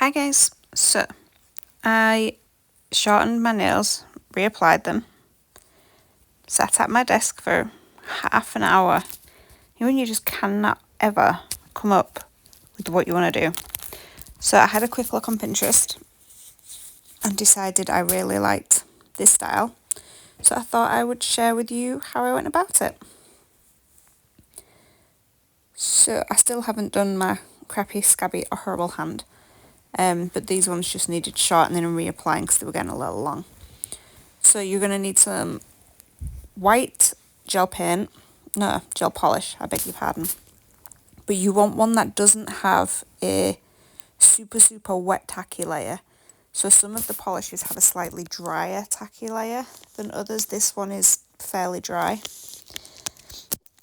Hi guys, so I shortened my nails, reapplied them, sat at my desk for half an hour. You know when you just cannot ever come up with what you want to do. So I had a quick look on Pinterest and decided I really liked this style. So I thought I would share with you how I went about it. So I still haven't done my crappy, scabby or horrible hand. But these ones just needed shortening and reapplying because they were getting a little long. So you're going to need some white gel polish, I beg your pardon. But you want one that doesn't have a super wet tacky layer. So some of the polishes have a slightly drier tacky layer than others. This one is fairly dry.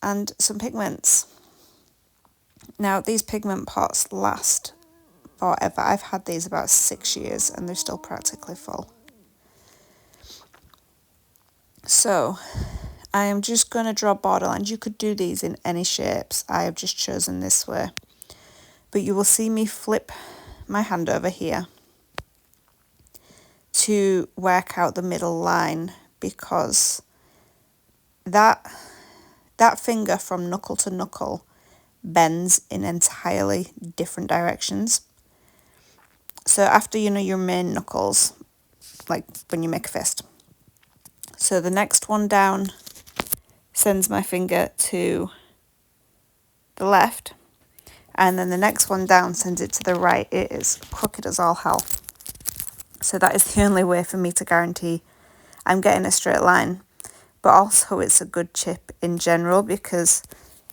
And some pigments. Now these pigment pots last forever. I've had these about 6 years and they're still practically full. So I am just going to draw borderlines. You could do these in any shapes. I have just chosen this way. But you will see me flip my hand over here to work out the middle line, because that finger from knuckle to knuckle bends in entirely different directions. So after your main knuckles, like when you make a fist. So the next one down sends my finger to the left, and then the next one down sends it to the right. It is crooked as all hell. So that is the only way for me to guarantee I'm getting a straight line. But also it's a good chip in general, because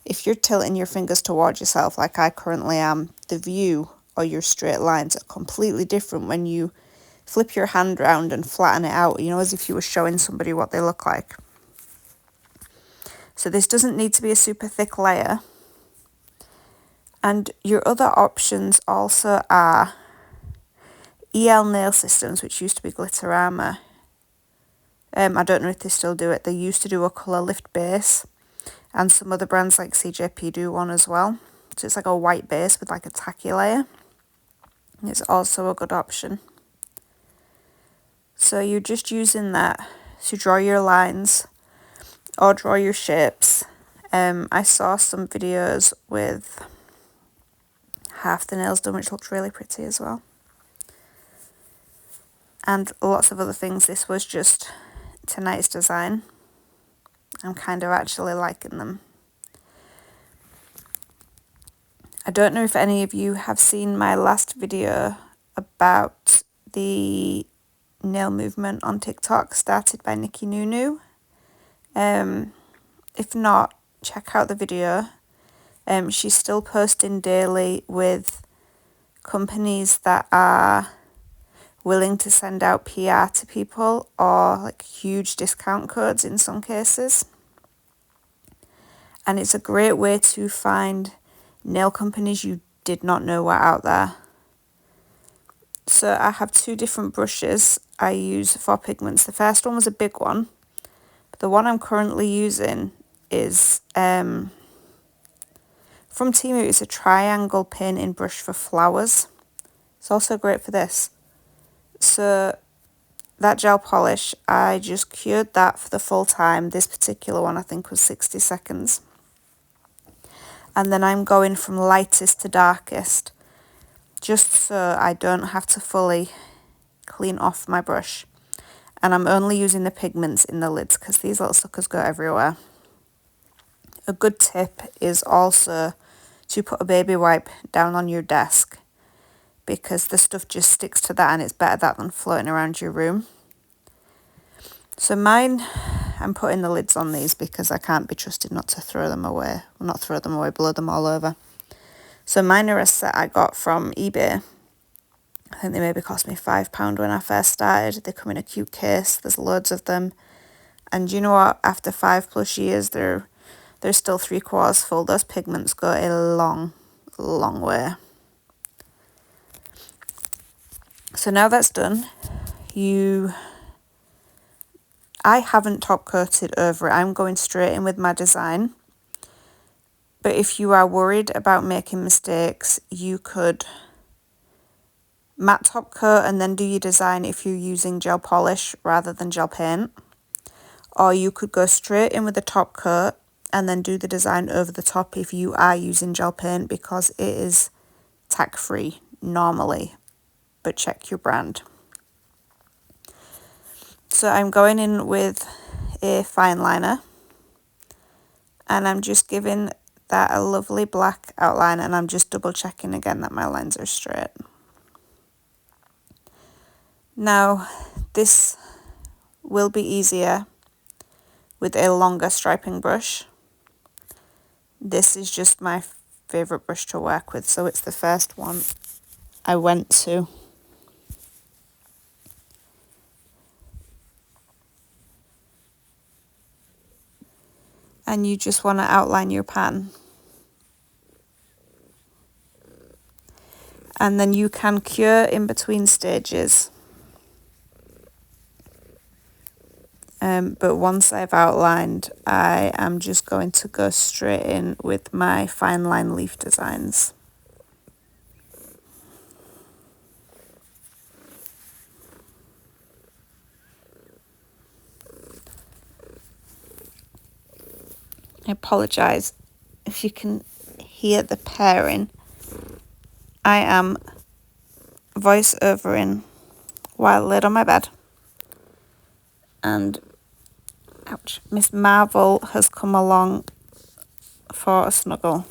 if you're tilting your fingers towards yourself like I currently am, the view or your straight lines are completely different when you flip your hand round and flatten it out, as if you were showing somebody what they look like. So this doesn't need to be a super thick layer. And your other options also are EL Nail Systems, which used to be Glitterama. I don't know if they still do it. They used to do a colour lift base, and some other brands like CJP do one as well. So it's like a white base with like a tacky layer. It's also a good option. So you're just using that to draw your lines or draw your shapes. I saw some videos with half the nails done, which looked really pretty as well. And lots of other things. This was just tonight's design. I'm kind of actually liking them. I don't know if any of you have seen my last video about the nail movement on TikTok started by Nikki Nunu. If not, check out the video. She's still posting daily with companies that are willing to send out PR to people, or like huge discount codes in some cases. And it's a great way to find nail companies you did not know were out there. So I have two different brushes I use for pigments. The first one was a big one, but the one I'm currently using is from Thankyou. It's a triangle painting brush for flowers. It's also great for this. So that gel polish, I just cured that for the full time. This particular one I think was 60 seconds. And then I'm going from lightest to darkest, just so I don't have to fully clean off my brush. And I'm only using the pigments in the lids because these little suckers go everywhere. A good tip is also to put a baby wipe down on your desk, because the stuff just sticks to that, and it's better that than floating around your room. So mine, I'm putting the lids on these because I can't be trusted not to throw them away. Well, not throw them away, blow them all over. So mine are a set I got from eBay. I think they maybe cost me £5 when I first started. They come in a cute case. There's loads of them. And you know what? After 5+ years, they're still 3/4 full. Those pigments go a long way. So now that's done, I haven't top coated over it. I'm going straight in with my design. But if you are worried about making mistakes, you could matte top coat and then do your design if you're using gel polish rather than gel paint. Or you could go straight in with the top coat and then do the design over the top if you are using gel paint, because it is tack free normally, but check your brand. So I'm going in with a fine liner and I'm just giving that a lovely black outline, and I'm just double checking again that my lines are straight. Now this will be easier with a longer striping brush. This is just my favourite brush to work with, so it's the first one I went to. And you just want to outline your pan. And then you can cure in between stages. But once I've outlined, I am just going to go straight in with my fine line leaf designs. I apologise if you can hear the pairing. I am voice overing while laid on my bed. And ouch, Miss Marvel has come along for a snuggle.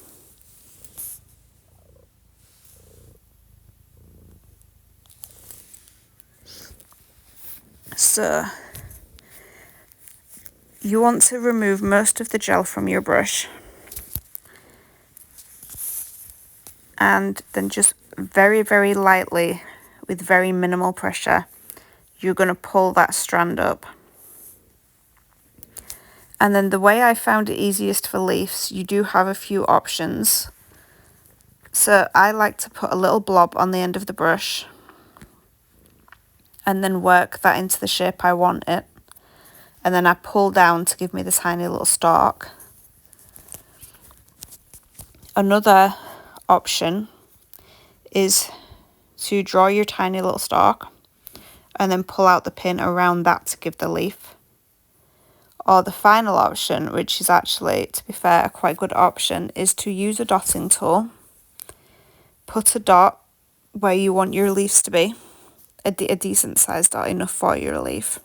So you want to remove most of the gel from your brush, and then just very, very lightly, with very minimal pressure, you're going to pull that strand up. And then the way I found it easiest for leaves, you do have a few options. So I like to put a little blob on the end of the brush and then work that into the shape I want it. And then I pull down to give me the tiny little stalk. Another option is to draw your tiny little stalk and then pull out the pin around that to give the leaf. Or the final option, which is actually, to be fair, a quite good option, is to use a dotting tool. Put a dot where you want your leaves to be, a decent sized dot, enough for your leaf.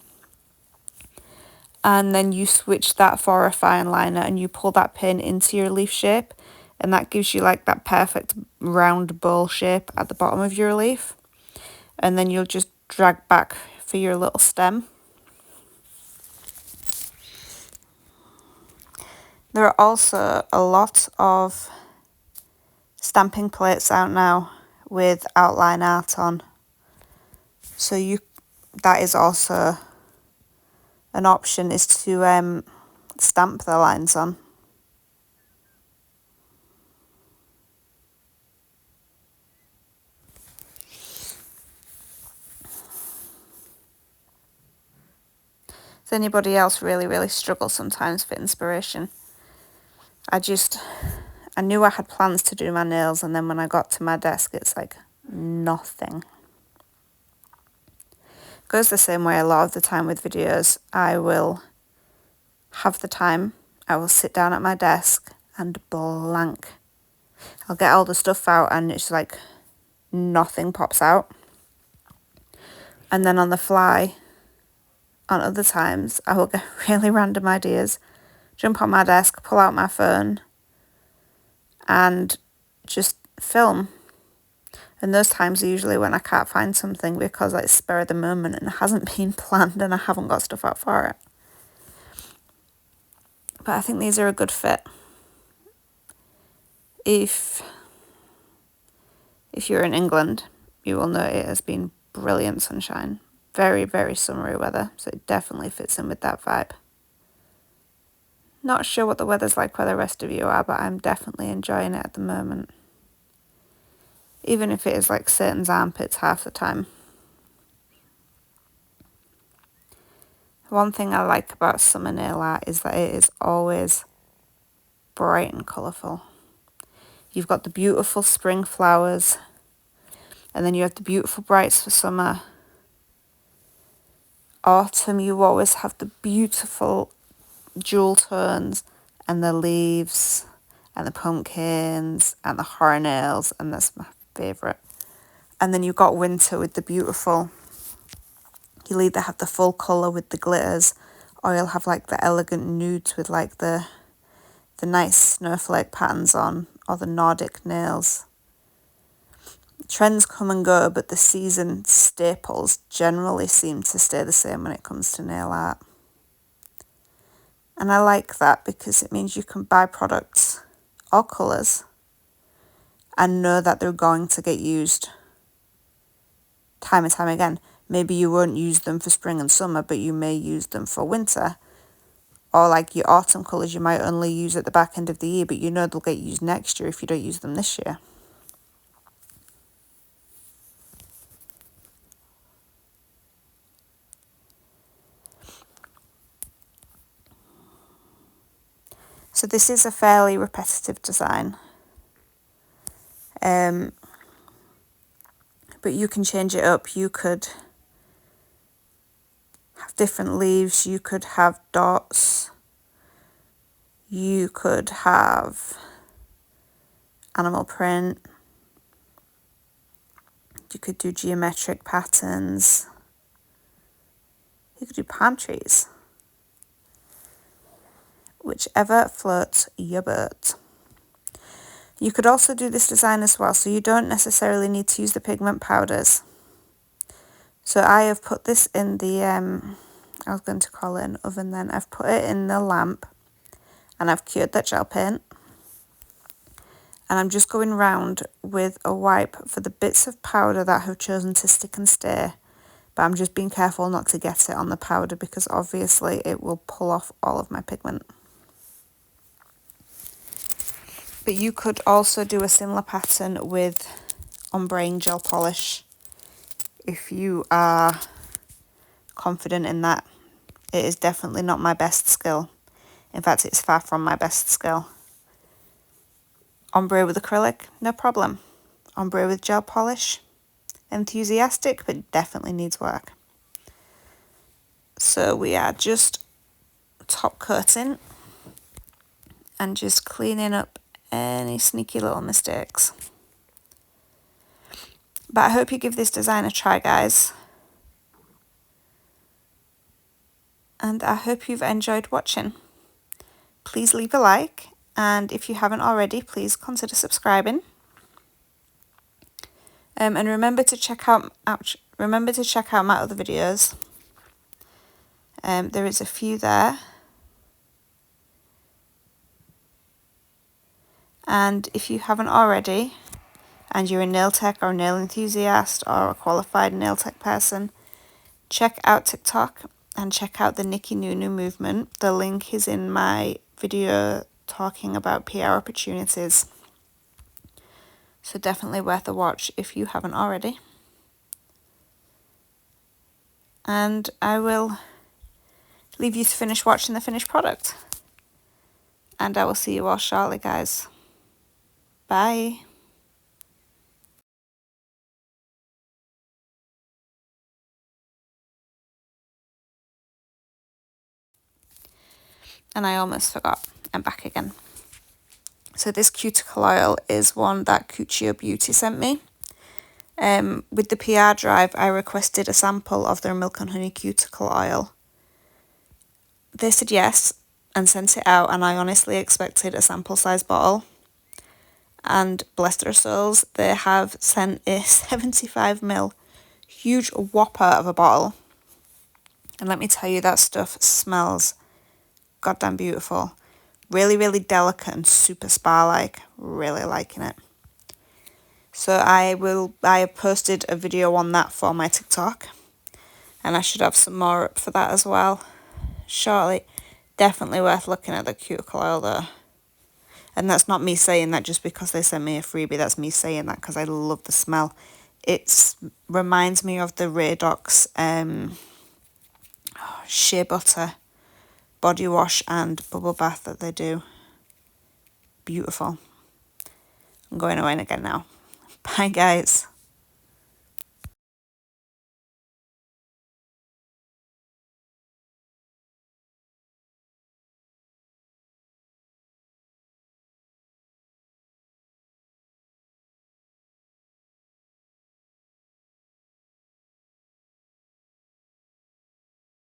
And then you switch that for a fine liner and you pull that pin into your leaf shape, and that gives you like that perfect round bowl shape at the bottom of your leaf. And then you'll just drag back for your little stem. There are also a lot of stamping plates out now with outline art on. So that is also an option, is to stamp the lines on. Does anybody else really, really struggle sometimes for inspiration? I knew I had plans to do my nails, and then when I got to my desk, it's like nothing. Goes the same way a lot of the time with videos. I will have the time, I will sit down at my desk and blank. I'll get all the stuff out and it's like nothing pops out. And then on the fly, on other times, I will get really random ideas, jump on my desk, pull out my phone and just film. And those times are usually when I can't find something because it's spur of the moment and it hasn't been planned and I haven't got stuff out for it. But I think these are a good fit. If you're in England, you will know it has been brilliant sunshine. Very, very summery weather, so it definitely fits in with that vibe. Not sure what the weather's like where the rest of you are, but I'm definitely enjoying it at the moment. Even if it is like Satan's armpits half the time. One thing I like about summer nail art is that it is always bright and colourful. You've got the beautiful spring flowers, And then you have the beautiful brights for summer. Autumn, you always have the beautiful jewel tones and the leaves and the pumpkins and the hornbills, and that's my favourite. And then you've got winter with the beautiful, you'll either have the full colour with the glitters, or you'll have like the elegant nudes with like the nice snowflake patterns on, or the Nordic nails. Trends come and go, but the season staples generally seem to stay the same when it comes to nail art. And I like that because it means you can buy products or colours and know that they're going to get used time and time again. Maybe you won't use them for spring and summer, but you may use them for winter. Or like your autumn colours you might only use at the back end of the year, but you know they'll get used next year if you don't use them this year. So this is a fairly repetitive design. But you can change it up. You could have different leaves. You could have dots. You could have animal print. You could do geometric patterns. You could do palm trees. Whichever floats your boat. You could also do this design as well, so you don't necessarily need to use the pigment powders. So I have put this in the, I was going to call it an oven then, I've put it in the lamp and I've cured that gel paint. And I'm just going round with a wipe for the bits of powder that have chosen to stick and stay. But I'm just being careful not to get it on the powder because obviously it will pull off all of my pigment. But you could also do a similar pattern with ombre gel polish if you are confident in that. It is definitely not my best skill. In fact, it's far from my best skill. Ombre with acrylic, no problem. Ombre with gel polish, enthusiastic, but definitely needs work. So we are just top coating and just cleaning up any sneaky little mistakes. But I hope you give this design a try, guys. And I hope you've enjoyed watching. Please leave a like, and if you haven't already, please consider subscribing. And remember to check out my other videos. There is a few there. And if you haven't already, and you're a nail tech or nail enthusiast or a qualified nail tech person, check out TikTok and check out the Nikki Nunu movement. The link is in my video talking about PR opportunities. So definitely worth a watch if you haven't already. And I will leave you to finish watching the finished product. And I will see you all shortly, guys. Bye. And I almost forgot, I'm back again. So this cuticle oil is one that Thankyou Beauty sent me. With the PR drive, I requested a sample of their milk and honey cuticle oil. They said yes and sent it out, and I honestly expected a sample size bottle. And bless their souls, they have sent a 75ml huge whopper of a bottle. And let me tell you, that stuff smells goddamn beautiful. Really, really delicate and super spa-like. Really liking it. So I have posted a video on that for my TikTok. And I should have some more up for that as well shortly. Definitely worth looking at the cuticle oil though. And that's not me saying that just because they sent me a freebie. That's me saying that because I love the smell. It reminds me of the Radox shea butter body wash and bubble bath that they do. Beautiful. I'm going away again now. Bye, guys.